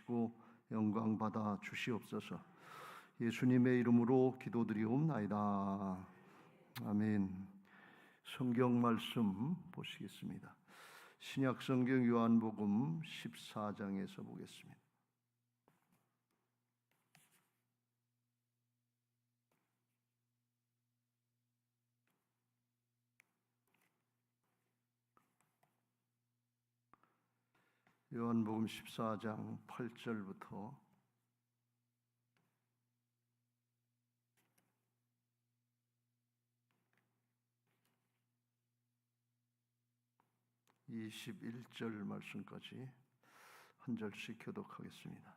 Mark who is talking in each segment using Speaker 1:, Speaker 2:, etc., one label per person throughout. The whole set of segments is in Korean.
Speaker 1: 받으시고 영광 받아 주시옵소서. 예수님의 이름으로 기도드리옵나이다. 아멘. 성경 말씀 보시겠습니다. 신약 성경 요한복음 14장에서 보겠습니다. 요한복음 14장 8절부터 21절 말씀까지 한 절씩 교독하겠습니다.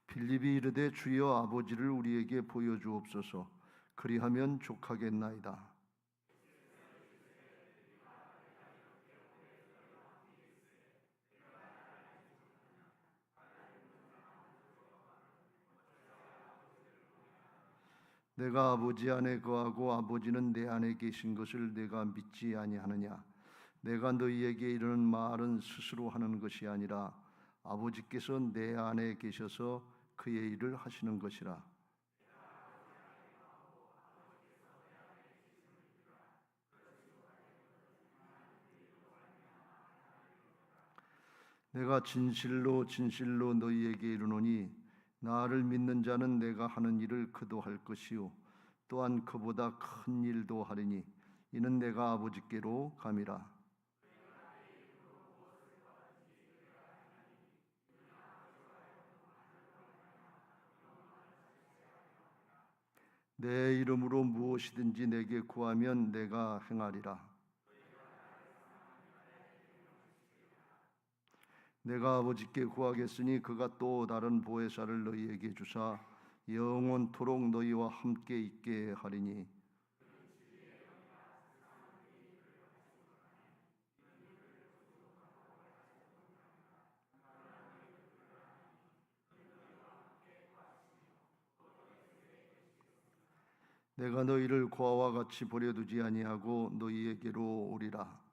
Speaker 1: 빌립이 이르되 주여 아버지를 우리에게 보여주옵소서. 그리하면 족하겠나이다. 내가 아버지 안에 거하고 아버지는 내 안에 계신 것을 내가 믿지 아니하느냐? 내가 너희에게 이르는 말은 스스로 하는 것이 아니라 아버지께서 내 안에 계셔서 그의 일을 하시는 것이라. 내가 진실로 진실로 너희에게 이르노니 나를 믿는 자는 내가 하는 일을 그도 할 것이요 또한 그보다 큰 일도 하리니 이는 내가 아버지께로 감이라. 내 이름으로 무엇이든지 내게 구하면 내가 행하리라. 내가 아버지께 구하겠으니 그가 또 다른 보혜사를 너희에게 주사 영원토록 너희와 함께 있게 하리니 내가 너희를 고아와 같이 버려두지 아니하고 너희에게로 오리라.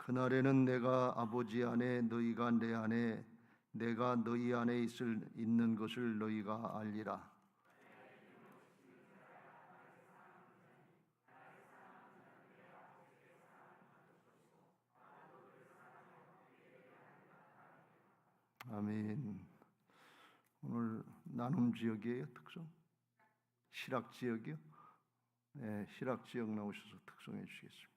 Speaker 1: 그날에는 내가 아버지 안에 너희가 내 안에 내가 너희 안에 있는 것을 너희가 알리라. 아멘. 오늘 나눔 지역이에요, 특성? 실학 지역이요? 네, 실학 지역 나오셔서 특성해 주시겠습니다.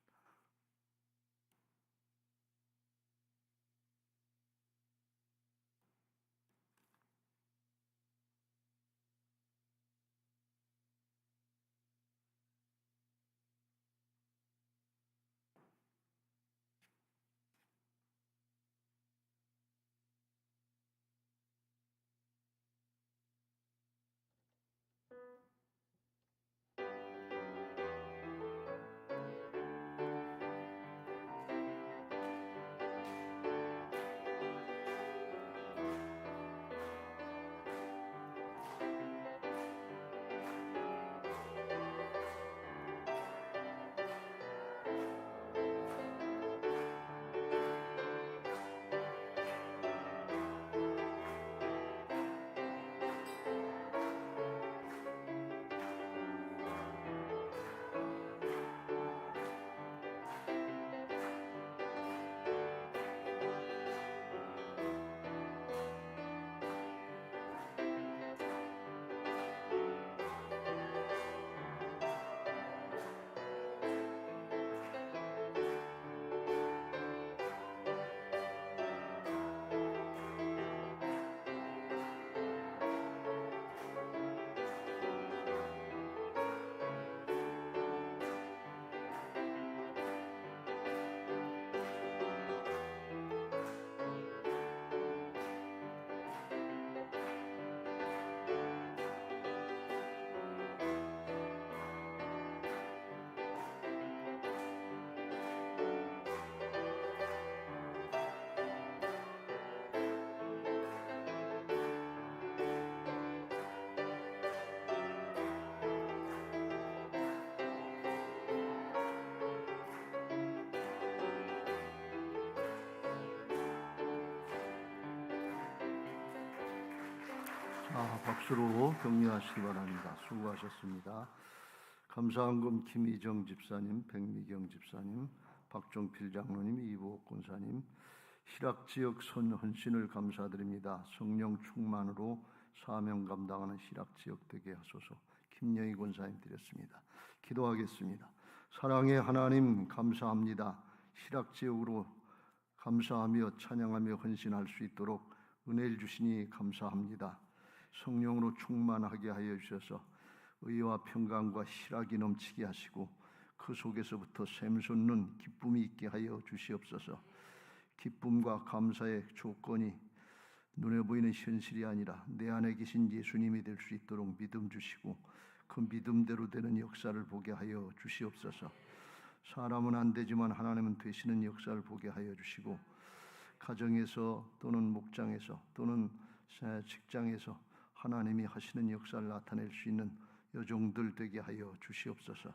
Speaker 1: 박수로 격려하시기 바랍니다. 수고하셨습니다. 감사한금 김희정 집사님, 백미경 집사님, 박종필 장로님, 이보옥 권사님, 희락지역 헌신을 감사드립니다. 성령 충만으로 사명 감당하는 희락지역 되게 하소서. 김영희 권사님 드렸습니다. 기도하겠습니다. 사랑의 하나님 감사합니다. 희락지역으로 감사하며 찬양하며 헌신할 수 있도록 은혜를 주시니 감사합니다. 성령으로 충만하게 하여 주셔서 의와 평강과 희락이 넘치게 하시고 그 속에서부터 샘솟는 기쁨이 있게 하여 주시옵소서. 기쁨과 감사의 조건이 눈에 보이는 현실이 아니라 내 안에 계신 예수님이 될 수 있도록 믿음 주시고 그 믿음대로 되는 역사를 보게 하여 주시옵소서. 사람은 안 되지만 하나님은 되시는 역사를 보게 하여 주시고 가정에서 또는 목장에서 또는 직장에서 하나님이 하시는 역사를 나타낼 수 있는 여종들 되게 하여 주시옵소서.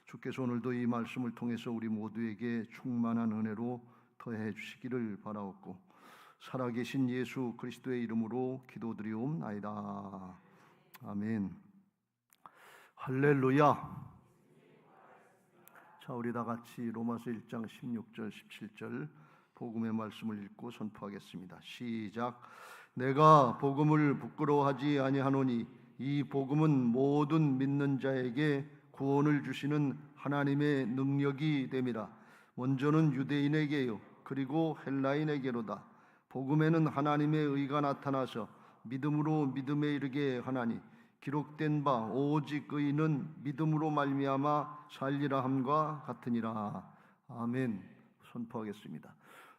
Speaker 1: 주께서 오늘도 이 말씀을 통해서 우리 모두에게 충만한 은혜로 더해 주시기를 바라옵고 살아계신 예수 그리스도의 이름으로 기도드리옵나이다. 아멘. 할렐루야. 자, 우리 다 같이 로마서 1장 16절 17절 복음의 말씀을 읽고 선포하겠습니다. 시작. 내가 복음을 부끄러워하지 아니하노니 이 복음은 모든 믿는 자에게 구원을 주시는 하나님의 능력이 됨이라. 먼저는 유대인에게요 그리고 헬라인에게로다. 복음에는 하나님의 의가 나타나서 믿음으로 믿음에 이르게 하나니 기록된 바 오직 의인은 믿음으로 말미암아 살리라 함과 같으니라. 아멘. 선포하겠습니다.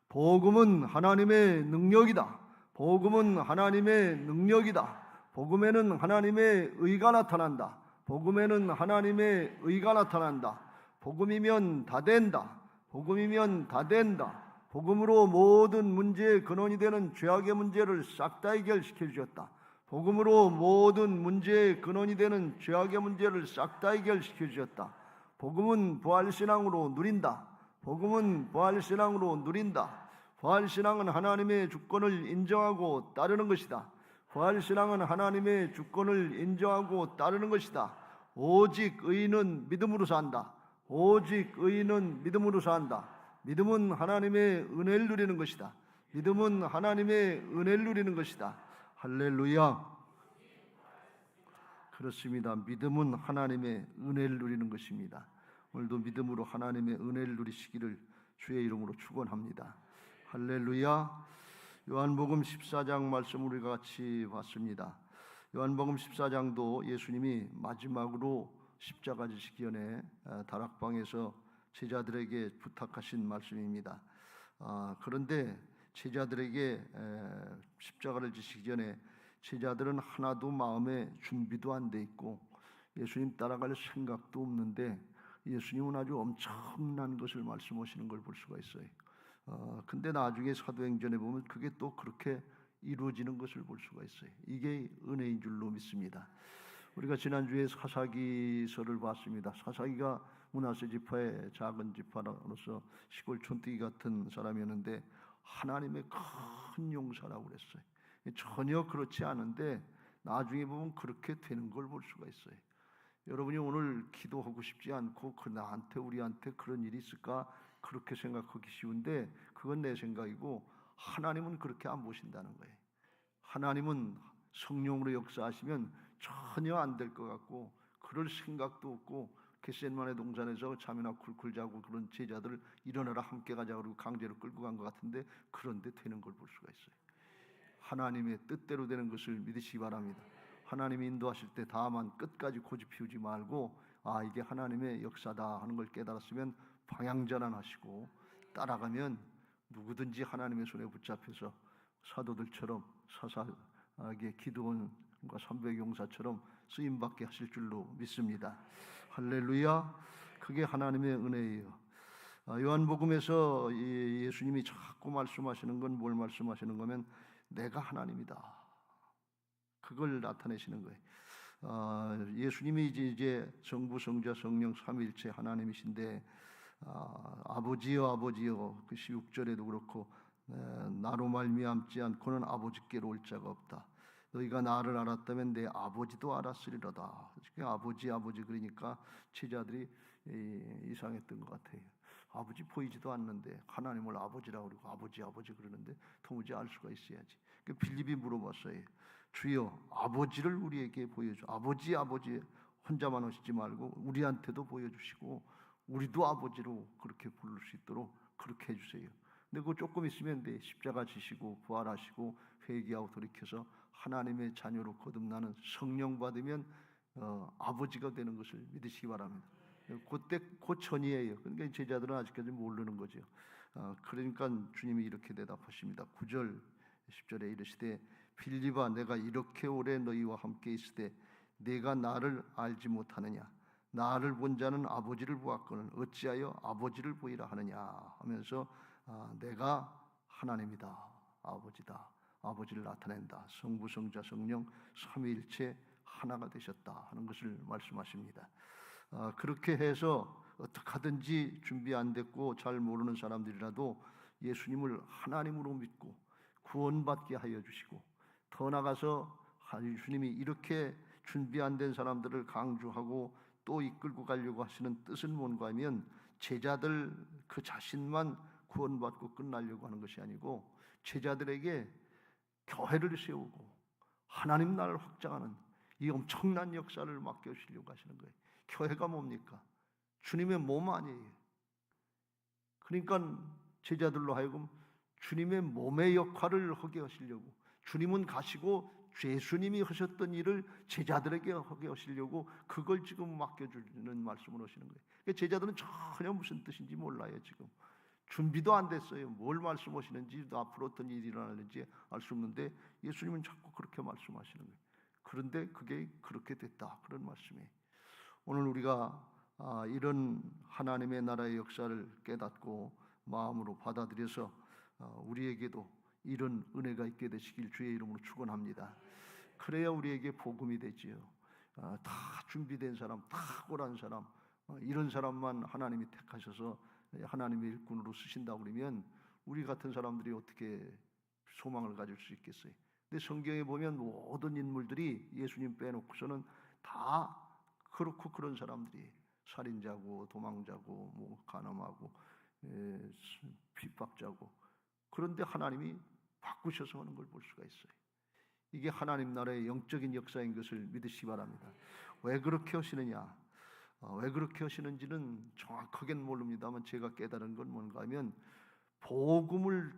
Speaker 1: 복음은 하나님의 능력이다. 복음은 하나님의 능력이다. 복음에는 하나님의 의가 나타난다. 복음에는 하나님의 의가 나타난다. 복음이면 다 된다. 복음이면 다 된다. 복음으로 모든 문제의 근원이 되는 죄악의 문제를 싹 다 해결시켜 주셨다. 복음으로 모든 문제의 근원이 되는 죄악의 문제를 싹 다 해결시켜 주셨다. 복음은 부활신앙으로 누린다. 복음은 부활신앙으로 누린다. 부활신앙은 하나님의 주권을 인정하고 따르는 것이다. 부활신앙은 하나님의 주권을 인정하고 따르는 것이다. 오직 의인은 믿음으로 산다. 오직 의인은 믿음으로 산다. 믿음은 하나님의 은혜를 누리는 것이다. 믿음은 하나님의 은혜를 누리는 것이다. 할렐루야. 그렇습니다. 믿음은 하나님의 은혜를 누리는 것입니다. 오늘도 믿음으로 하나님의 은혜를 누리시기를 주의 이름으로 축원합니다. 할렐루야. 요한복음 14장 말씀 우리가 같이 봤습니다. 요한복음 14장도 예수님이 마지막으로 십자가 지시기 전에 다락방에서 제자들에게 부탁하신 말씀입니다. 그런데 제자들에게 십자가를 지시기 전에 제자들은 하나도 마음에 준비도 안 돼 있고 예수님 따라갈 생각도 없는데 예수님은 아주 엄청난 것을 말씀하시는 걸 볼 수가 있어요. 근데 나중에 사도행전에 보면 그게 또 그렇게 이루어지는 것을 볼 수가 있어요. 이게 은혜인 줄로 믿습니다. 우리가 지난주에 사사기서를 봤습니다. 사사기가 므낫세 지파의 작은 지파로서 시골 촌뜨기 같은 사람이었는데 하나님의 큰 용사라고 그랬어요. 전혀 그렇지 않은데 나중에 보면 그렇게 되는 걸 볼 수가 있어요. 여러분이 오늘 기도하고 싶지 않고 나한테 우리한테 그런 일이 있을까 그렇게 생각하기 쉬운데 그건 내 생각이고 하나님은 그렇게 안 보신다는 거예요. 하나님은 성령으로 역사하시면 전혀 안 될 것 같고 그럴 생각도 없고 겟세마네 동산에서 잠이나 쿨쿨 자고 그런 제자들 일어나라 함께 가자 그러고 강제로 끌고 간 것 같은데 그런데 되는 걸 볼 수가 있어요. 하나님의 뜻대로 되는 것을 믿으시기 바랍니다. 하나님이 인도하실 때 다만 끝까지 고집 피우지 말고 이게 하나님의 역사다 하는 걸 깨달았으면 방향전환하시고 따라가면 누구든지 하나님의 손에 붙잡혀서 사도들처럼 사사하게 기드온과 삼백용사처럼 쓰임받게 하실 줄로 믿습니다. 할렐루야. 그게 하나님의 은혜예요. 요한복음에서 예수님이 자꾸 말씀하시는 건 뭘 말씀하시는 거면 내가 하나님이다. 그걸 나타내시는 거예요. 예수님이 이제 성부, 성자, 성령 삼위일체 하나님이신데 아버지여 아버지여 그 16절에도 그렇고 나로 말미암지 않고는 아버지께로 올 자가 없다. 너희가 나를 알았다면 내 아버지도 알았으리로다. 아버지 그러니까 제자들이 이상했던 것 같아요. 아버지 보이지도 않는데 하나님을 아버지라고 그러고 아버지 그러는데 도무지 알 수가 있어야지. 빌립이 물어봤어요. 주여 아버지를 우리에게 보여줘. 아버지 혼자만 오시지 말고 우리한테도 보여주시고 우리도 아버지로 그렇게 부를 수 있도록 그렇게 해주세요. 근데 그거 조금 있으면 돼. 십자가 지시고 부활하시고 회개하고 돌이켜서 하나님의 자녀로 거듭나는 성령 받으면 아버지가 되는 것을 믿으시기 바랍니다. 그때 그 전이에요. 그러니까 제자들은 아직까지 모르는 거죠. 그러니까 주님이 이렇게 대답하십니다. 9절 10절에 이르시되 빌립아 내가 이렇게 오래 너희와 함께 있을 때 내가 나를 알지 못하느냐? 나를 본 자는 아버지를 보았거늘 어찌하여 아버지를 보이라 하느냐 하면서 내가 하나님이다, 아버지다, 아버지를 나타낸다. 성부, 성자, 성령 삼위일체 하나가 되셨다 하는 것을 말씀하십니다. 그렇게 해서 어떻게 하든지 준비 안 됐고 잘 모르는 사람들이라도 예수님을 하나님으로 믿고 구원받게 하여 주시고, 더 나아가서 주님이 이렇게 준비 안 된 사람들을 강조하고 또 이끌고 가려고 하시는 뜻은 뭔가 하면 제자들 그 자신만 구원받고 끝나려고 하는 것이 아니고 제자들에게 교회를 세우고 하나님 나라를 확장하는 이 엄청난 역사를 맡겨주시려고 하시는 거예요. 교회가 뭡니까? 주님의 몸 아니에요. 그러니까 제자들로 하여금 주님의 몸의 역할을 하게 하시려고, 주님은 가시고 예수님이 하셨던 일을 제자들에게 하게 하시려고 그걸 지금 맡겨주는 말씀을 하시는 거예요. 그러니까 제자들은 전혀 무슨 뜻인지 몰라요. 지금 준비도 안 됐어요. 뭘 말씀하시는지, 앞으로 어떤 일이 일어나는지 알 수 없는데 예수님은 자꾸 그렇게 말씀하시는 거예요. 그런데 그게 그렇게 됐다, 그런 말씀이에요. 오늘 우리가 이런 하나님의 나라의 역사를 깨닫고 마음으로 받아들여서 우리에게도 이런 은혜가 있게 되시길 주의 이름으로 축원합니다. 그래야 우리에게 복음이 되지요. 다 준비된 사람, 다 탁월한 사람, 이런 사람만 하나님이 택하셔서 하나님의 일꾼으로 쓰신다고 그러면 우리 같은 사람들이 어떻게 소망을 가질 수 있겠어요? 근데 성경에 보면 모든 인물들이 예수님 빼놓고서는 다 그렇고 그런 사람들이 살인자고 도망자고 뭐 간음하고 핍박자고, 그런데 하나님이 바꾸셔서 하는 걸 볼 수가 있어요. 이게 하나님 나라의 영적인 역사인 것을 믿으시기 바랍니다. 왜 그렇게 하시느냐? 왜 그렇게 하시는지는 정확하게는 모릅니다만 제가 깨달은 건 뭔가 하면 복음을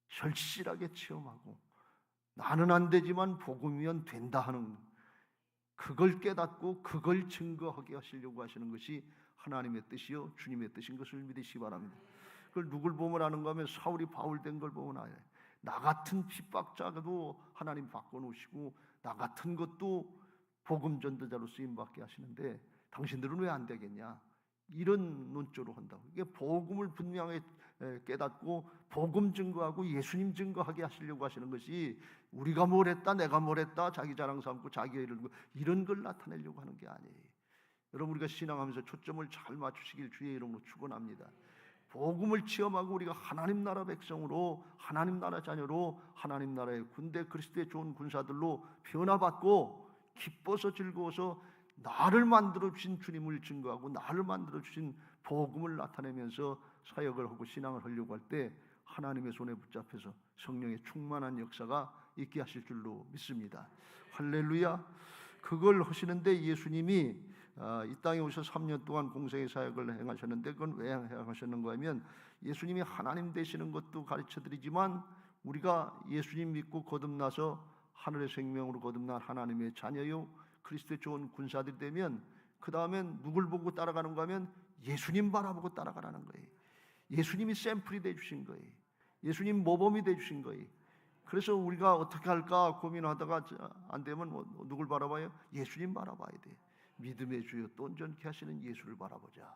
Speaker 1: 절실하게 체험하고 나는 안 되지만 복음이면 된다 하는 그걸 깨닫고 그걸 증거하게 하시려고 하시는 것이 하나님의 뜻이요 주님의 뜻인 것을 믿으시기 바랍니다. 그걸 누굴 보면 아는가 하면 사울이 바울 된 걸 보면 알아요. 나 같은 핍박자도 하나님 바꿔놓으시고 나 같은 것도 복음 전도자로 쓰임받게 하시는데 당신들은 왜 안 되겠냐, 이런 논조로 한다고. 이게 복음을 분명히 깨닫고 복음 증거하고 예수님 증거하게 하시려고 하시는 것이 우리가 뭘 했다 내가 뭘 했다 자기 자랑 삼고 자기 이런 이런 걸 나타내려고 하는 게 아니에요. 여러분, 우리가 신앙하면서 초점을 잘 맞추시길 주의 이름으로 축원합니다. 복음을 체험하고 우리가 하나님 나라 백성으로, 하나님 나라 자녀로, 하나님 나라의 군대 그리스도의 좋은 군사들로 변화받고 기뻐서 즐거워서 나를 만들어 주신 주님을 증거하고 나를 만들어 주신 복음을 나타내면서 사역을 하고 신앙을 하려고 할 때 하나님의 손에 붙잡혀서 성령의 충만한 역사가 있게 하실 줄로 믿습니다. 할렐루야. 그걸 하시는데 예수님이 이 땅에 오셔서 3년 동안 공생의 사역을 행하셨는데 그건 왜 행하셨는가 하면 예수님이 하나님 되시는 것도 가르쳐드리지만 우리가 예수님 믿고 거듭나서 하늘의 생명으로 거듭난 하나님의 자녀요 그리스도의 좋은 군사들이 되면 그 다음엔 누굴 보고 따라가는가 하면 예수님 바라보고 따라가라는 거예요. 예수님이 샘플이 되주신 거예요. 예수님 모범이 되주신 거예요. 그래서 우리가 어떻게 할까 고민하다가 안 되면 누굴 바라봐요? 예수님 바라봐야 돼. 믿음의 주여 또 온전케 하시는 예수를 바라보자.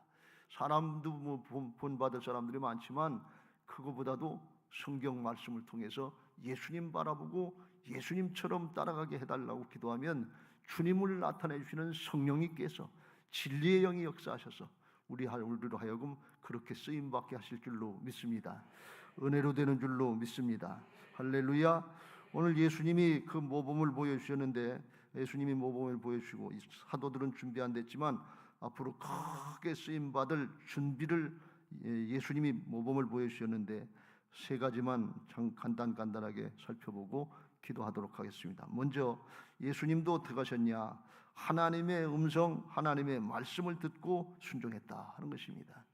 Speaker 1: 사람도 뭐 본받을 사람들이 많지만 그거보다도 성경 말씀을 통해서 예수님 바라보고 예수님처럼 따라가게 해달라고 기도하면 주님을 나타내 주시는 성령님께서 진리의 영이 역사하셔서 우리로 하여금 그렇게 쓰임받게 하실 줄로 믿습니다. 은혜로 되는 줄로 믿습니다. 할렐루야. 오늘 예수님이 그 모범을 보여주셨는데, 예수님이 모범을 보여주시고 사도들은 준비 안 됐지만 앞으로 크게 쓰임 받을 준비를 예수님이 모범을 보여주셨는데, 세 가지만 간단하게 살펴보고 기도하도록 하겠습니다. 먼저 예수님도 어떻게 하셨냐? 하나님의 음성, 하나님의 말씀을 듣고 순종했다 하는 것입니다.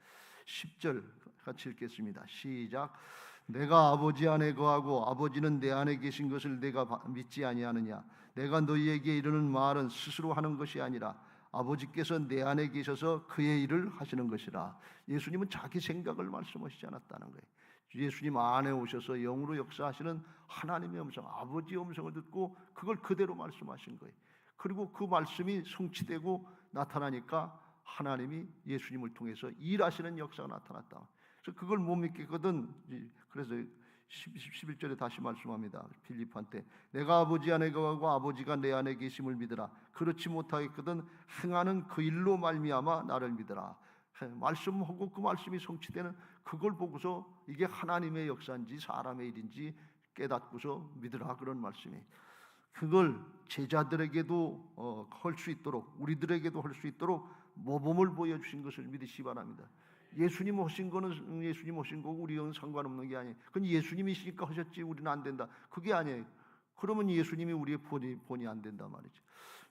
Speaker 1: 10절 같이 읽겠습니다. 시작. 내가 아버지 안에 거하고 아버지는 내 안에 계신 것을 내가 믿지 아니하느냐? 내가 너희에게 이르는 말은 스스로 하는 것이 아니라 아버지께서 내 안에 계셔서 그의 일을 하시는 것이라. 예수님은 자기 생각을 말씀하시지 않았다는 거예요. 예수님 안에 오셔서 영으로 역사하시는 하나님의 음성, 아버지의 음성을 듣고 그걸 그대로 말씀하신 거예요. 그리고 그 말씀이 성취되고 나타나니까 하나님이 예수님을 통해서 일하시는 역사가 나타났다. 그래서 그걸 못 믿겠거든. 그래서 11절에 다시 말씀합니다. 필립한테 내가 아버지 안에 거하고 아버지가 내 안에 계심을 믿으라. 그렇지 못하겠거든 행하는 그 일로 말미암아 나를 믿으라. 말씀하고 그 말씀이 성취되는 그걸 보고서 이게 하나님의 역사인지 사람의 일인지 깨닫고서 믿으라, 그런 말씀이. 그걸 제자들에게도 할 수 있도록, 우리들에게도 할 수 있도록 모범을 보여주신 것을 믿으시기 바랍니다. 예수님 오신 거는 예수님 오신 거고 우리는 상관없는 게 아니에요. 그건 예수님이시니까 하셨지 우리는 안 된다, 그게 아니에요. 그러면 예수님이 우리의 본이 안 된다 말이죠.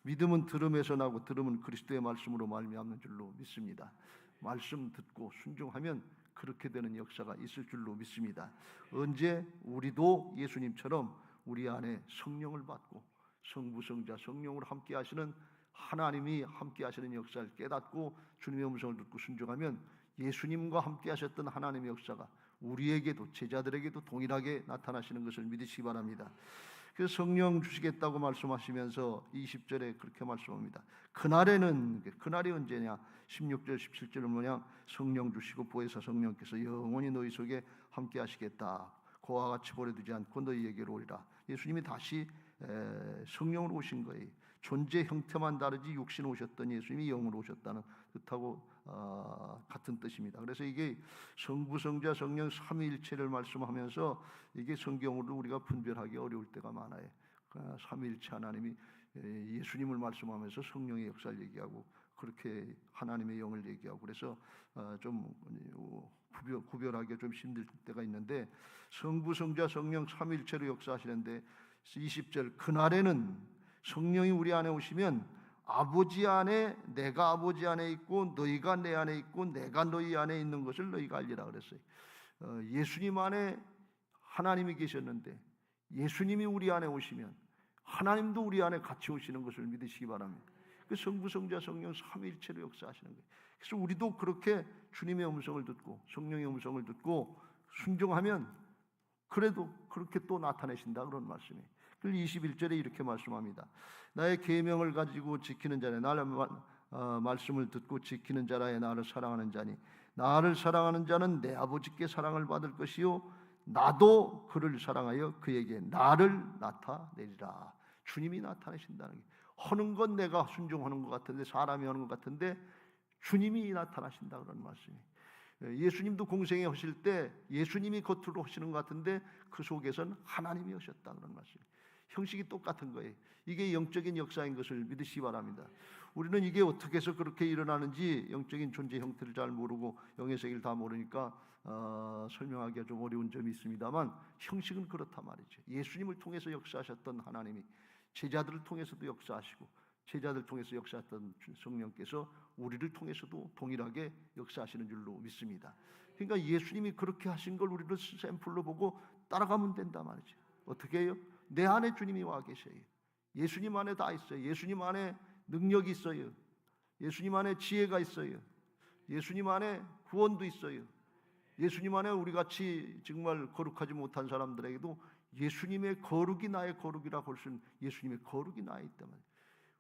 Speaker 1: 믿음은 들음에서 나고 들음은 그리스도의 말씀으로 말미암는 줄로 믿습니다. 말씀 듣고 순종하면 그렇게 되는 역사가 있을 줄로 믿습니다. 언제 우리도 예수님처럼 우리 안에 성령을 받고 성부성자 성령으로 함께 하시는 하나님이 함께 하시는 역사를 깨닫고 주님의 음성을 듣고 순종하면 예수님과 함께 하셨던 하나님의 역사가 우리에게도 제자들에게도 동일하게 나타나시는 것을 믿으시기 바랍니다. 그래서 성령 주시겠다고 말씀하시면서 20절에 그렇게 말씀합니다. 그날에는, 그날이 언제냐? 16절 17절은 뭐냐? 성령 주시고 보혜사 성령께서 영원히 너희 속에 함께 하시겠다. 그와 같이 버려두지 않고 너희에게로 오리라. 예수님이 다시 성령으로 오신 거예요. 존재 형태만 다르지 육신 오셨던 예수님이 영으로 오셨다는 뜻하고 같은 뜻입니다. 그래서 이게 성부, 성자, 성령 삼위일체를 말씀하면서 이게 성경으로 우리가 분별하기 어려울 때가 많아요. 삼위일체 하나님이 예수님을 말씀하면서 성령의 역사를 얘기하고 그렇게 하나님의 영을 얘기하고 그래서 좀 구별하기가 좀 힘들 때가 있는데, 성부, 성자, 성령 삼위일체로 역사하시는데 20절 그날에는 성령이 우리 안에 오시면 아버지 안에, 내가 아버지 안에 있고 너희가 내 안에 있고 내가 너희 안에 있는 것을 너희가 알리라 그랬어요. 예수님 안에 하나님이 계셨는데 예수님이 우리 안에 오시면 하나님도 우리 안에 같이 오시는 것을 믿으시기 바랍니다. 그 성부, 성자, 성령 삼위일체로 역사하시는 거예요. 그래서 우리도 그렇게 주님의 음성을 듣고 성령의 음성을 듣고 순종하면 그래도 그렇게 또 나타내신다, 그런 말씀이에요. 21절에 이렇게 말씀합니다. 나의 계명을 가지고 지키는 자네, 나의 말씀을 듣고 지키는 자라에 나를 사랑하는 자니 나를 사랑하는 자는 내 아버지께 사랑을 받을 것이요 나도 그를 사랑하여 그에게 나를 나타내리라. 주님이 나타내신다는 게, 하는 건 내가 순종하는 것 같은데 사람이 하는 것 같은데 주님이 나타나신다, 그런 말씀이에요. 예수님도 공생에 하실 때 예수님이 겉으로 하시는 것 같은데 그 속에서는 하나님이 하셨다, 그런 말씀이에요. 형식이 똑같은 거예요. 이게 영적인 역사인 것을 믿으시기 바랍니다. 우리는 이게 어떻게 해서 그렇게 일어나는지 영적인 존재 형태를 잘 모르고 영의 세계를 다 모르니까 설명하기가 좀 어려운 점이 있습니다만 형식은 그렇단 말이죠. 예수님을 통해서 역사하셨던 하나님이 제자들을 통해서도 역사하시고 제자들 통해서 역사했던 성령께서 우리를 통해서도 동일하게 역사하시는 줄로 믿습니다. 그러니까 예수님이 그렇게 하신 걸 우리를 샘플로 보고 따라가면 된단 말이죠. 어떻게 해요? 내 안에 주님이 와 계셔요. 예수님 안에 다 있어요. 예수님 안에 능력이 있어요. 예수님 안에 지혜가 있어요. 예수님 안에 구원도 있어요. 예수님 안에 우리같이 정말 거룩하지 못한 사람들에게도 예수님의 거룩이 나의 거룩이라고 할 수 있는 예수님의 거룩이 나에 있단 말이에요.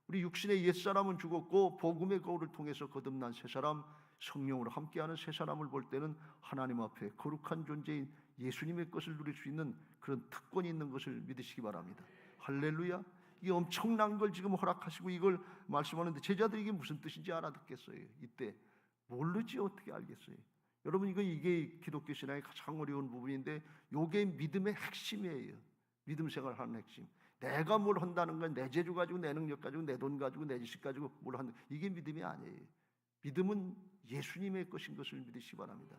Speaker 1: 우리 육신의 옛사람은 죽었고 복음의 거울을 통해서 거듭난 새사람, 성령으로 함께하는 새사람을 볼 때는 하나님 앞에 거룩한 존재인 예수님의 것을 누릴 수 있는 그런 특권이 있는 것을 믿으시기 바랍니다. 할렐루야. 이 엄청난 걸 지금 허락하시고 이걸 말씀하는데 제자들이 이게 무슨 뜻인지 알아듣겠어요? 이때 모르지 어떻게 알겠어요? 여러분, 이게 기독교 신앙의 가장 어려운 부분인데 이게 믿음의 핵심이에요. 믿음 생활하는 핵심. 내가 뭘 한다는 건 내 재주 가지고, 내 능력 가지고, 내 돈 가지고, 내 지식 가지고 뭘 한다, 이게 믿음이 아니에요. 믿음은 예수님의 것인 것을 믿으시기 바랍니다.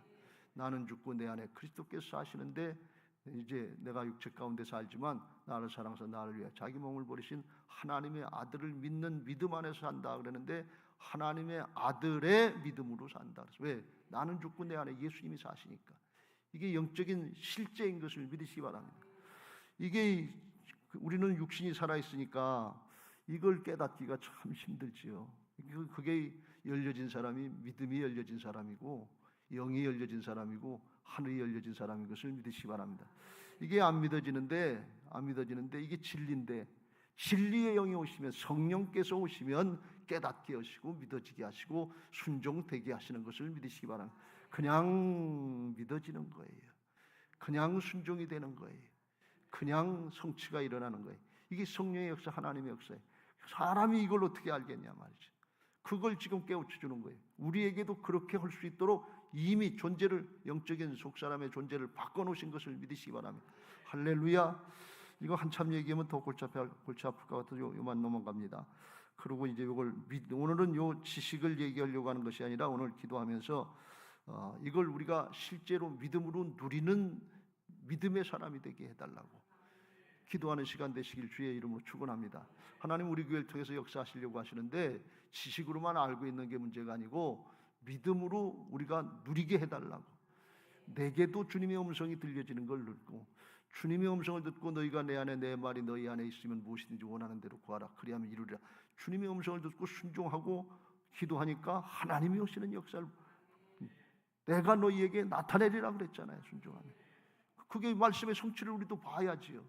Speaker 1: 나는 죽고 내 안에 그리스도께서 사시는데 이제 내가 육체 가운데 살지만 나를 사랑하사 나를 위해 자기 몸을 버리신 하나님의 아들을 믿는 믿음 안에서 산다 그러는데, 하나님의 아들의 믿음으로 산다. 왜? 나는 죽고 내 안에 예수님이 사시니까. 이게 영적인 실제인 것을 믿으시기 바랍니다. 이게 우리는 육신이 살아있으니까 이걸 깨닫기가 참 힘들지요. 그게 열려진 사람이 믿음이 열려진 사람이고, 영이 열려진 사람이고, 하늘이 열려진 사람인 것을 믿으시기 바랍니다. 이게 안 믿어지는데 이게 진리인데, 진리의 영이 오시면, 성령께서 오시면 깨닫게 하시고 믿어지게 하시고 순종되게 하시는 것을 믿으시기 바랍니다. 그냥 믿어지는 거예요. 그냥 순종이 되는 거예요. 그냥 성취가 일어나는 거예요. 이게 성령의 역사, 하나님의 역사예요. 사람이 이걸 어떻게 알겠냐 말이죠. 그걸 지금 깨우쳐 주는 거예요. 우리에게도 그렇게 할 수 있도록 이미 존재를, 영적인 속사람의 존재를 바꿔놓으신 것을 믿으시기 바랍니다. 할렐루야. 이거 한참 얘기하면 더 골치 아플 것 같아서 요만 넘어갑니다. 그리고 이제 이걸 오늘은 요 지식을 얘기하려고 하는 것이 아니라, 오늘 기도하면서 이걸 우리가 실제로 믿음으로 누리는 믿음의 사람이 되게 해달라고 기도하는 시간 되시길 주의 이름으로 축원합니다. 하나님 우리 교회를 통해서 역사하시려고 하시는데, 지식으로만 알고 있는 게 문제가 아니고 믿음으로 우리가 누리게 해달라고. 내게도 주님의 음성이 들려지는 걸 듣고, 주님의 음성을 듣고 너희가 내 안에, 내 말이 너희 안에 있으면 무엇이든지 원하는 대로 구하라, 그리하면 이루리라. 주님의 음성을 듣고 순종하고 기도하니까 하나님이 오시는 역사를 내가 너희에게 나타내리라 그랬잖아요. 순종하면. 그게 말씀의 성취를 우리도 봐야지요.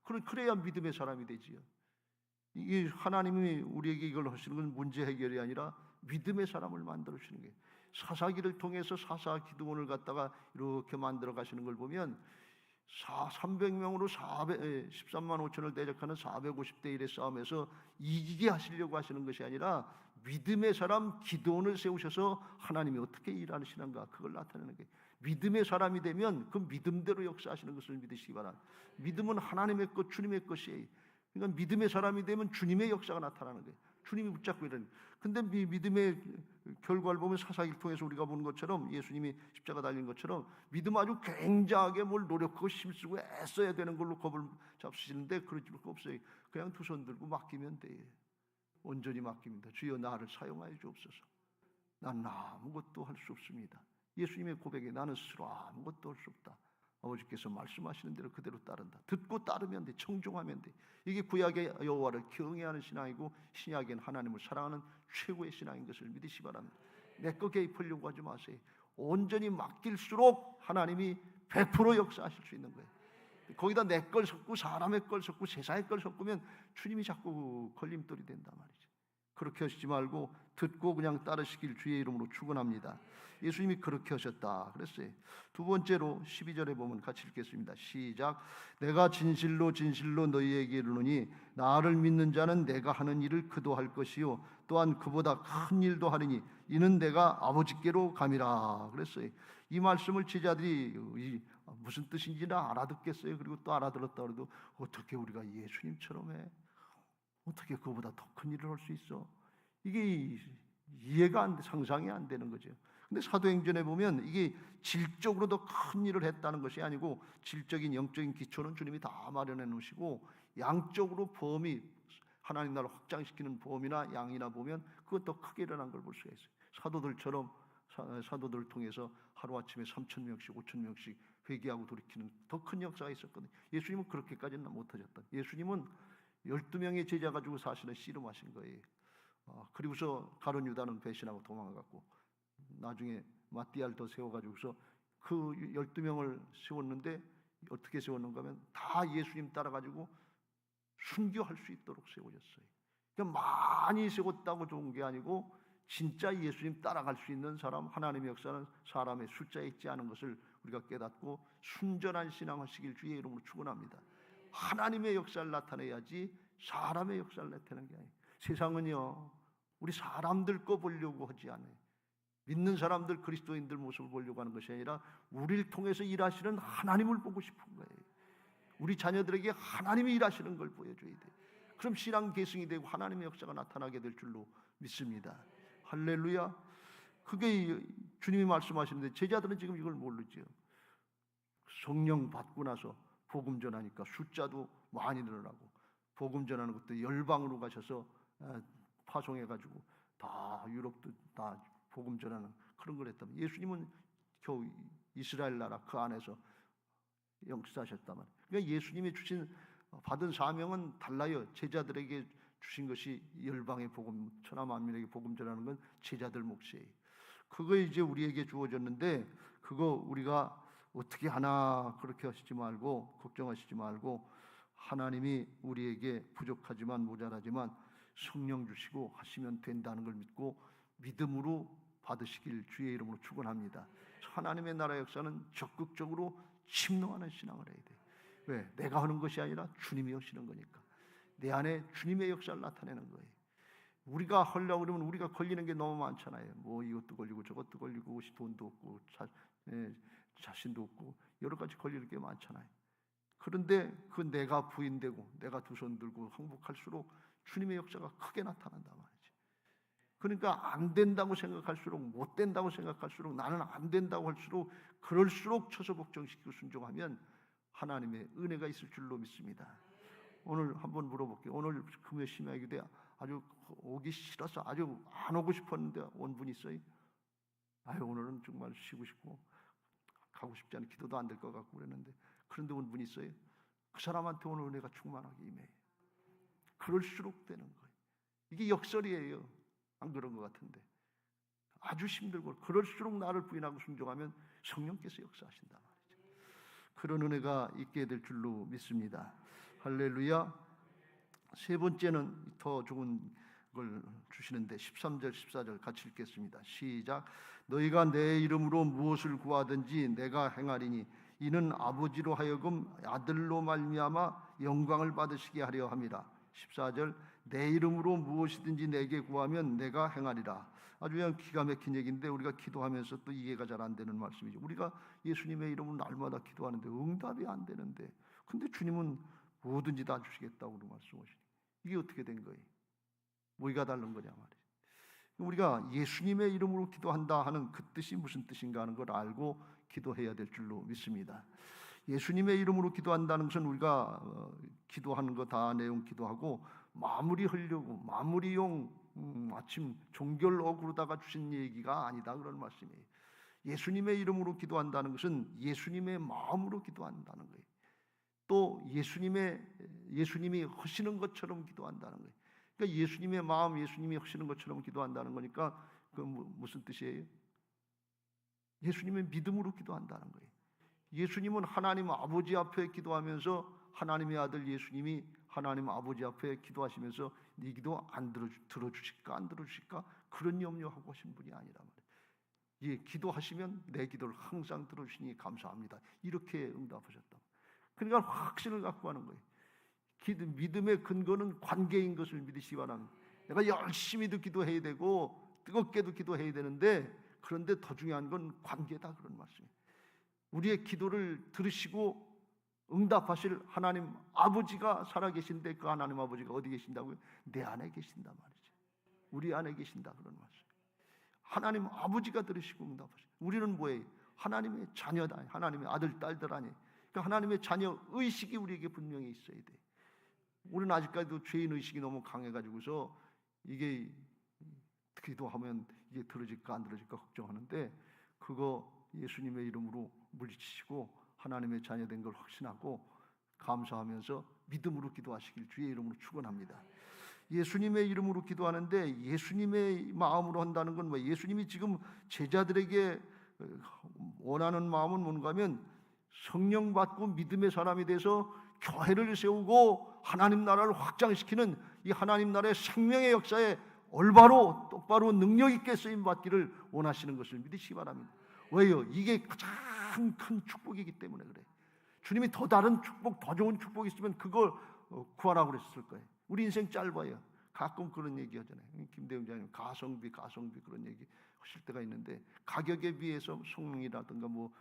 Speaker 1: 그래야 믿음의 사람이 되지요. 이 하나님이 우리에게 이걸 하시는 건 문제 해결이 아니라 믿음의 사람을 만들어 주시는 거예요. 사사기를 통해서 사사 기드온을 갖다가 이렇게 만들어 가시는 걸 보면 300명으로 13만 5천을 대적하는 450대 1의 싸움에서 이기게 하시려고 하시는 것이 아니라 믿음의 사람 기드온을 세우셔서 하나님이 어떻게 일하시는가, 그걸 나타내는 거예요. 믿음의 사람이 되면 그 믿음대로 역사하시는 것을 믿으시기 바랍니다. 믿음은 하나님의 것, 주님의 것이에요. 그러니까 믿음의 사람이 되면 주님의 역사가 나타나는 거예요. 주님이 붙잡고 이러는. 근데 믿음의 결과를 보면 사사기를 통해서 우리가 보는 것처럼, 예수님이 십자가 달린 것처럼 믿음 아주 굉장하게 뭘 노력하고 힘쓰고 애써야 되는 걸로 겁을 잡수시는데, 그럴 필요가 없어요. 그냥 두 손 들고 맡기면 돼요. 온전히 맡깁니다. 주여 나를 사용하여 주옵소서. 난 아무것도 할 수 없습니다. 예수님의 고백에 나는 스스로 아무것도 할 수 없다. 아버지께서 말씀하시는 대로 그대로 따른다. 듣고 따르면 돼. 청종하면 돼. 이게 구약의 여호와를 경외하는 신앙이고, 신약엔 하나님을 사랑하는 최고의 신앙인 것을 믿으시기 바랍니다. 내 거 개입하려고 하지 마세요. 온전히 맡길수록 하나님이 100% 역사하실 수 있는 거예요. 거기다 내 걸 섞고 사람의 걸 섞고 세상의 걸 섞으면 주님이 자꾸 걸림돌이 된단 말이죠. 그렇게 하시지 말고 듣고 그냥 따르시길 주의 이름으로 축원합니다. 예수님이 그렇게 하셨다 그랬어요. 두 번째로 12절에 보면 같이 읽겠습니다. 시작. 내가 진실로 진실로 너희에게 이르노니 나를 믿는 자는 내가 하는 일을 그도 할 것이요 또한 그보다 큰 일도 하리니 이는 내가 아버지께로 감이라 그랬어요. 이 말씀을 제자들이 무슨 뜻인지는 알아듣겠어요. 그리고 또 알아들었다 그래도 어떻게 우리가 예수님처럼 해? 어떻게 그보다 더 큰 일을 할 수 있어? 이게 이해가 안 돼, 상상이 안 되는 거죠. 근데 사도행전에 보면 이게 질적으로 더 큰 일을 했다는 것이 아니고, 질적인 영적인 기초는 주님이 다 마련해 놓으시고, 양적으로 범위, 하나님 나라를 확장시키는 범위나 양이나 보면 그것 더 크게 일어난 걸 볼 수가 있어요. 사도들처럼 사도들을 통해서 하루아침에 3,000명씩 5,000명씩 회개하고 돌이키는 더 큰 역사가 있었거든요. 예수님은 그렇게까지는 못하셨다. 예수님은 12명의 제자 가지고 사실은 씨름하신 거예요. 그리고서 가룟 유다는 배신하고 도망가고, 나중에 마띠아를 더 세워가지고서 그 12명을 세웠는데, 어떻게 세웠는가 하면 다 예수님 따라가지고 순교할 수 있도록 세워졌어요. 그러니까 많이 세웠다고 좋은 게 아니고, 진짜 예수님 따라갈 수 있는 사람, 하나님의 역사는 사람의 숫자에 있지 않은 것을 우리가 깨닫고 순전한 신앙하시길 주의 이름으로 축원합니다. 하나님의 역사를 나타내야지 사람의 역사를 나타내는 게 아니에요. 세상은요, 우리 사람들 거 보려고 하지 않아요. 믿는 사람들, 그리스도인들 모습을 보려고 하는 것이 아니라 우리를 통해서 일하시는 하나님을 보고 싶은 거예요. 우리 자녀들에게 하나님이 일하시는 걸 보여줘야 돼. 그럼 신앙 계승이 되고 하나님의 역사가 나타나게 될 줄로 믿습니다. 할렐루야. 그게 주님이 말씀하시는데 제자들은 지금 이걸 모르죠. 성령 받고 나서 복음 전하니까 숫자도 많이 늘어나고 복음 전하는 것도 열방으로 가셔서 파송해가지고 다 유럽도 다 복음 전하는 그런 걸 했다면, 예수님은 겨우 이스라엘 나라 그 안에서 역사하셨다만, 그러니까 예수님이 주신 받은 사명은 달라요. 제자들에게 주신 것이 열방의 복음, 천하 만민에게 복음 전하는 건 제자들 몫이에요. 그거 이제 우리에게 주어졌는데 그거 우리가 어떻게 하나 그렇게 하시지 말고 걱정하시지 말고, 하나님이 우리에게 부족하지만 모자라지만 성령 주시고 하시면 된다는 걸 믿고 믿음으로 받으시길 주의 이름으로 축원합니다. 하나님의 나라 역사는 적극적으로 침노하는 신앙을 해야 돼. 왜? 내가 하는 것이 아니라 주님이 하시는 거니까. 내 안에 주님의 역사를 나타내는 거예요. 우리가 하려고 그러면 우리가 걸리는 게 너무 많잖아요. 뭐 이것도 걸리고 저것도 걸리고 돈도 없고 자신도 없고 여러 가지 걸리는 게 많잖아요. 그런데 그 내가 부인되고 내가 두 손 들고 항복할수록 주님의 역사가 크게 나타난단 말이지. 그러니까 안 된다고 생각할수록, 못 된다고 생각할수록, 나는 안 된다고 할수록, 그럴수록 처소 복종시키고 순종하면 하나님의 은혜가 있을 줄로 믿습니다. 오늘 한번 물어볼게요. 오늘 금요 심야기도 돼 아주 오기 싫어서 아주 안 오고 싶었는데 온 분 있어요? 아유, 오늘은 정말 쉬고 싶고 가고 싶지 않은, 기도도 안 될 것 같고 그랬는데, 그런데 온 분 있어요? 그 사람한테 오늘 은혜가 충만하게 임해요. 그럴수록 되는 거예요. 이게 역설이에요. 안 그런 것 같은데 아주 힘들고, 그럴수록 나를 부인하고 순종하면 성령께서 역사하신단 말이죠. 그런 은혜가 있게 될 줄로 믿습니다. 할렐루야. 세 번째는 더 좋은 걸 주시는데 13절 14절 같이 읽겠습니다. 시작. 너희가 내 이름으로 무엇을 구하든지 내가 행하리니 이는 아버지로 하여금 아들로 말미암아 영광을 받으시게 하려 함이라. 14절. 내 이름으로 무엇이든지 내게 구하면 내가 행하리라. 아주 그냥 기가 막힌 얘기인데 우리가 기도하면서 또 이해가 잘 안 되는 말씀이죠. 우리가 예수님의 이름으로 날마다 기도하는데 응답이 안 되는데, 근데 주님은 뭐든지 다 주시겠다고 말씀하시니 이게 어떻게 된 거예요? 뭐가 다른 거냐 말이에요. 우리가 예수님의 이름으로 기도한다 하는 그 뜻이 무슨 뜻인가 하는 걸 알고 기도해야 될 줄로 믿습니다. 예수님의 이름으로 기도한다는 것은 우리가 기도하는 거 다 내용 기도하고 마무리하려고 마무리용 마침 종결 어구로다가 주신 얘기가 아니다, 그런 말씀이에요. 예수님의 이름으로 기도한다는 것은 예수님의 마음으로 기도한다는 거예요. 또 예수님이 하시는 것처럼 기도한다는 거예요. 그러니까 예수님의 마음, 예수님이 하시는 것처럼 기도한다는 거니까 그 무슨 뜻이에요? 예수님의 믿음으로 기도한다는 거예요. 예수님은 하나님 아버지 앞에 기도하면서 하나님의 아들 예수님이 하나님 아버지 앞에 기도하시면서 네 기도 안 들어주실까 안 들어주실까 그런 염려하고 하신 분이 아니라 말이에요. 예, 기도하시면 내 기도를 항상 들어주시니 감사합니다, 이렇게 응답하셨다. 그러니까 확신을 갖고 하는 거예요. 믿음의 근거는 관계인 것을 믿으시기 바랍니다. 내가 열심히도 기도해야 되고 뜨겁게도 기도해야 되는데, 그런데 더 중요한 건 관계다, 그런 말씀이에요. 우리의 기도를 들으시고 응답하실 하나님 아버지가 살아계신데, 그 하나님 아버지가 어디 계신다고요? 내 안에 계신단 말이죠. 우리 안에 계신다, 그런 말씀. 하나님 아버지가 들으시고 응답하시고, 우리는 뭐예요? 하나님의 자녀다, 하나님의 아들 딸들 아니에요. 그러니까 하나님의 자녀 의식이 우리에게 분명히 있어야 돼. 우리는 아직까지도 죄인 의식이 너무 강해가지고서 이게 기도하면 이게 들어질까 안 들어질까 걱정하는데, 그거 예수님의 이름으로 물리치시고 하나님의 자녀된 걸 확신하고 감사하면서 믿음으로 기도하시길 주의 이름으로 축원합니다. 예수님의 이름으로 기도하는데 예수님의 마음으로 한다는 건 뭐, 예수님이 지금 제자들에게 원하는 마음은 뭔가 하면 성령 받고 믿음의 사람이 돼서 교회를 세우고 하나님 나라를 확장시키는 이 하나님 나라의 생명의 역사에 올바로 똑바로 능력 있게 쓰임 받기를 원하시는 것을 믿으시기 바랍니다. 왜요? 이게 가장 큰 축복이기 때문에 그래. 주님이 더 다른 축복, 더 좋은 축복이 있으면 그걸 구하라고 그랬을 거예요. 우리 인생 짧아요. 가끔 그런 얘기 하잖아요. 김대웅 장님 가성비 그런 얘기 하실 때가 있는데, 가격에 비해서 성능이라든가 뭐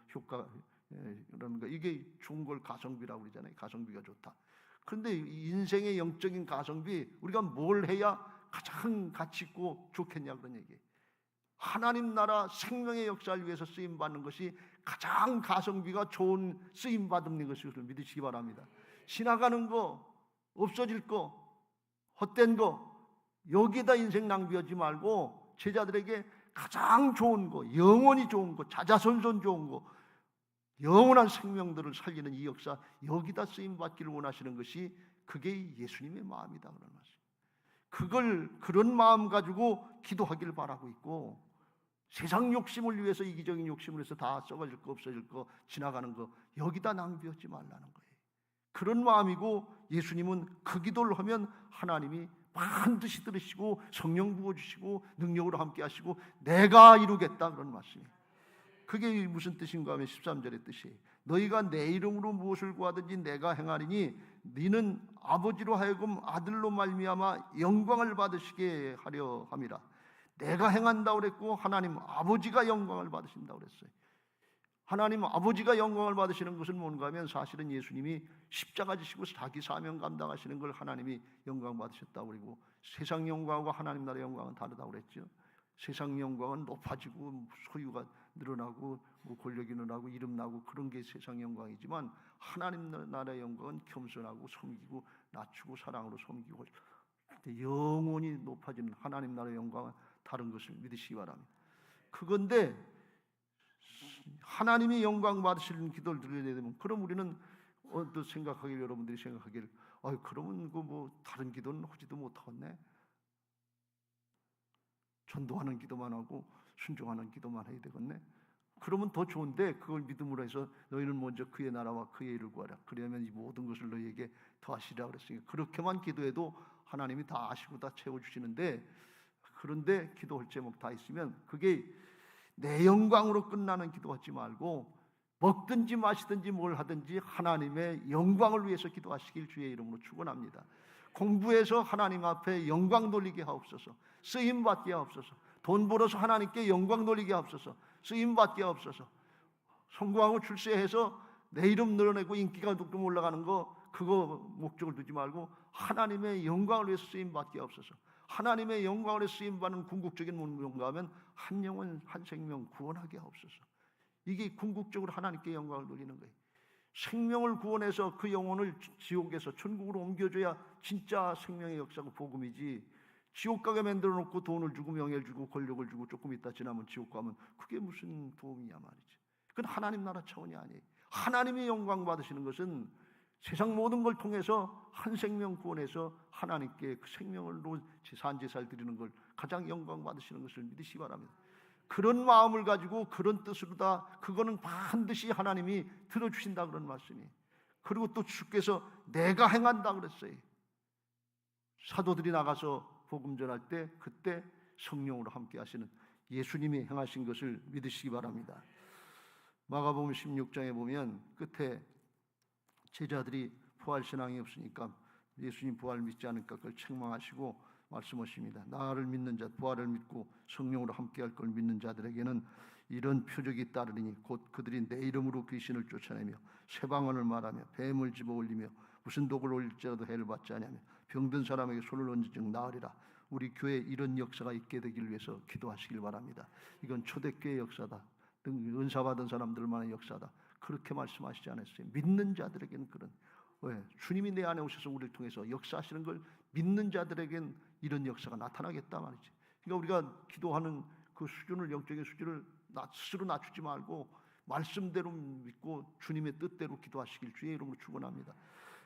Speaker 1: 그러는 거. 이게 좋은 걸 가성비라고 그러잖아요. 가성비가 좋다. 그런데 인생의 영적인 가성비, 우리가 뭘 해야 가장 가치 있고 좋겠냐 그런 얘기예요. 하나님 나라 생명의 역사를 위해서 쓰임 받는 것이 가장 가성비가 좋은 쓰임 받는 것을 믿으시기 바랍니다. 지나가는 거, 없어질 거, 헛된 거, 여기다 인생 낭비하지 말고 제자들에게 가장 좋은 거, 영원히 좋은 거, 자자손손 좋은 거, 영원한 생명들을 살리는 이 역사, 여기다 쓰임 받기를 원하시는 것이 그게 예수님의 마음이다 그런 말씀. 그런 마음 가지고 기도하기를 바라고 있고, 세상 욕심을 위해서, 이기적인 욕심을 위해서 다 썩어질 거, 없어질 거, 지나가는 거 여기다 낭비하지 말라는 거예요. 그런 마음이고, 예수님은 그 기도를 하면 하나님이 반드시 들으시고 성령 부어주시고 능력으로 함께 하시고 내가 이루겠다 그런 말씀이에요. 그게 무슨 뜻인가 하면 13절의 뜻이에요. 너희가 내 이름으로 무엇을 구하든지 내가 행하리니 너희는 아버지로 하여금 아들로 말미암아 영광을 받으시게 하려 함이라. 내가 행한다고 그랬고 하나님 아버지가 영광을 받으신다고 그랬어요. 하나님 아버지가 영광을 받으시는 것은 뭔가 하면 사실은 예수님이 십자가 지시고 자기 사명 감당하시는 걸 하나님이 영광 받으셨다고 그러고, 세상 영광과 하나님 나라의 영광은 다르다고 그랬죠. 세상 영광은 높아지고 소유가 늘어나고 권력이 늘어나고 이름 나고 그런 게 세상 영광이지만, 하나님 나라의 영광은 겸손하고 섬기고 낮추고 사랑으로 섬기고 영원히 높아지는 하나님 나라의 영광은 다른 것을 믿으시기 바랍니다. 그건데 하나님이 영광 받으시는 기도를 드려야 되면, 그럼 우리는 생각하길, 여러분들이 생각하길, 그러면 그 뭐 다른 기도는 하지도 못하겠네. 전도하는 기도만 하고 순종하는 기도만 해야 되겠네. 그러면 더 좋은데, 그걸 믿음으로 해서 너희는 먼저 그의 나라와 그의 일을 구하라. 그러면 이 모든 것을 너희에게 더하시리라 그랬으니까, 그렇게만 기도해도 하나님이 다 아시고 다 채워주시는데, 그런데 기도할 제목 다 있으면 그게 내 영광으로 끝나는 기도하지 말고, 먹든지 마시든지 뭘 하든지 하나님의 영광을 위해서 기도하시길 주의 이름으로 축원합니다. 공부해서 하나님 앞에 영광 돌리게 하옵소서. 쓰임 받게 하옵소서. 돈 벌어서 하나님께 영광 돌리게 하옵소서. 쓰임 받게 하옵소서. 성공하고 출세해서 내 이름 늘어내고 인기가 조금 올라가는 거, 그거 목적을 두지 말고 하나님의 영광을 위해서 쓰임 받게 하옵소서. 하나님의 영광을 위해서 쓰임 받는 궁극적인 뭔가 하면 한 영혼 한 생명 구원하게 하옵소서. 이게 궁극적으로 하나님께 영광을 돌리는 거예요. 생명을 구원해서 그 영혼을 지옥에서 천국으로 옮겨줘야 진짜 생명의 역사고 복음이지, 지옥 가게 만들어 놓고 돈을 주고 명예를 주고 권력을 주고 조금 있다 지나면 지옥 가면 그게 무슨 도움이냐 말이지. 그건 하나님 나라 차원이 아니에요. 하나님이 영광 받으시는 것은 세상 모든 걸 통해서 한 생명 구원해서 하나님께 그 생명으로 산제사를 드리는 걸 가장 영광 받으시는 것을 믿으시기 바랍니다. 그런 마음을 가지고 그런 뜻으로 다, 그거는 반드시 하나님이 들어주신다 그런 말씀이. 그리고 또 주께서 내가 행한다 그랬어요. 사도들이 나가서 복음 전할 때 그때 성령으로 함께 하시는 예수님이 행하신 것을 믿으시기 바랍니다. 마가복음 16장에 보면 끝에 제자들이 부활신앙이 없으니까 예수님 부활 믿지 않으니까 그걸 책망하시고 말씀하십니다. 나를 믿는 자, 부활을 믿고 성령으로 함께할 걸 믿는 자들에게는 이런 표적이 따르리니 곧 그들이 내 이름으로 귀신을 쫓아내며 쇠방언을 말하며 뱀을 집어올리며 무슨 독을 올릴지라도 해를 받지 아니하며 병든 사람에게 손을 얹은 즉 나으리라. 우리 교회에 이런 역사가 있게 되길 위해서 기도하시길 바랍니다. 이건 초대교회 역사다. 은사 받은 사람들만의 역사다. 그렇게 말씀하시지 않았어요. 믿는 자들에게는 그런, 왜? 주님이 내 안에 오셔서 우리를 통해서 역사하시는 걸 믿는 자들에겐 이런 역사가 나타나겠다 말이지. 그러니까 우리가 기도하는 그 수준을, 영적인 수준을 스스로 낮추지 말고 말씀대로 믿고 주님의 뜻대로 기도하시길 주의 이름으로 축원합니다.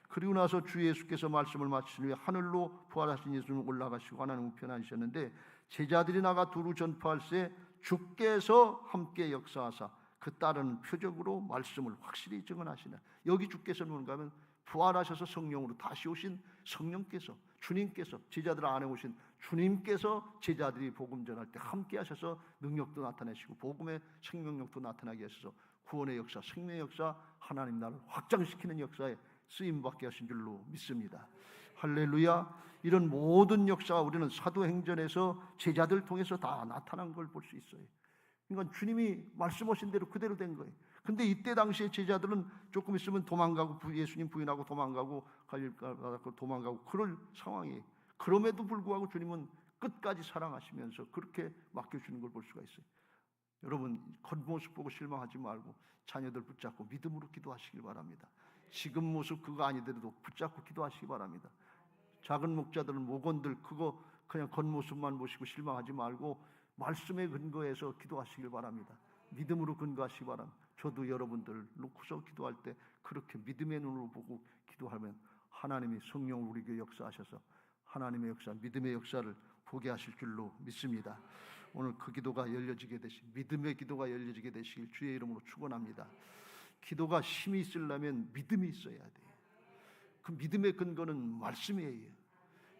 Speaker 1: 그리고 나서 주 예수께서 말씀을 마치신 후에 하늘로 부활하신 예수는 올라가시고 하나님 우편에 앉으셨는데 제자들이 나가 두루 전파할세 주께서 함께 역사하사 그 따르는 표적으로 말씀을 확실히 증언하시네. 여기 주께서는 뭔가 하면 부활하셔서 성령으로 다시 오신 성령께서, 주님께서, 제자들 안에 오신 주님께서 제자들이 복음 전할 때 함께 하셔서 능력도 나타내시고 복음의 생명력도 나타나게 하셔서 구원의 역사, 생명의 역사, 하나님 나라를 확장시키는 역사에 쓰임받게 하신 줄로 믿습니다. 할렐루야. 이런 모든 역사가 우리는 사도행전에서 제자들 통해서 다 나타난 걸 볼 수 있어요. 그러니까 주님이 말씀하신 대로 그대로 된 거예요. 근데 이때 당시에 제자들은 조금 있으면 도망가고 예수님 부인하고 도망가고 갈릴리로 도망가고 그럴 상황이에요. 그럼에도 불구하고 주님은 끝까지 사랑하시면서 그렇게 맡겨주는 걸 볼 수가 있어요. 여러분 겉모습 보고 실망하지 말고 자녀들 붙잡고 믿음으로 기도하시길 바랍니다. 지금 모습 그거 아니더라도 붙잡고 기도하시기 바랍니다. 작은 목자들, 목원들 그거 그냥 겉모습만 보시고 실망하지 말고 말씀에 근거해서 기도하시길 바랍니다. 믿음으로 근거하시기 바랍니다. 저도 여러분들 놓고서 기도할 때 그렇게 믿음의 눈으로 보고 기도하면 하나님이 성령을 우리 교회 역사하셔서 하나님의 역사, 믿음의 역사를 보게 하실 줄로 믿습니다. 오늘 그 기도가 열려지게 믿음의 기도가 열려지게 되시길 주의 이름으로 축원합니다. 기도가 힘이 있으려면 믿음이 있어야 돼요. 그 믿음의 근거는 말씀이에요.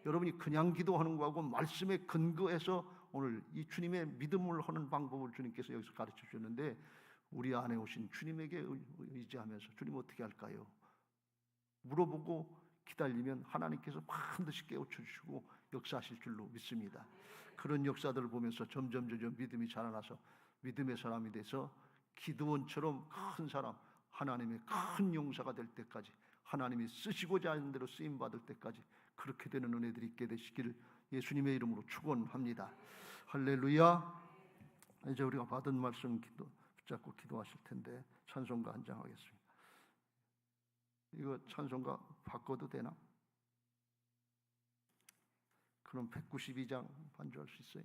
Speaker 1: 여러분이 그냥 기도하는 거하고 말씀에 근거해서 오늘 이 주님의 믿음을 하는 방법을 주님께서 여기서 가르쳐 주셨는데 우리 안에 오신 주님에게 의지하면서 주님 어떻게 할까요? 물어보고 기다리면 하나님께서 반드시 깨우쳐 주시고 역사하실 줄로 믿습니다. 그런 역사들을 보면서 점점 믿음이 자라나서 믿음의 사람이 돼서 기드온처럼 큰 사람, 하나님의 큰 용사가 될 때까지 하나님이 쓰시고자 하는 대로 쓰임 받을 때까지 그렇게 되는 은혜들이 있게 되시기를 예수님의 이름으로 축원합니다. 할렐루야. 이제 우리가 받은 말씀 붙잡고 기도하실 텐데 찬송가 한 장 하겠습니다. 이거 찬송가 바꿔도 되나? 그럼 192장 반주할 수 있어요?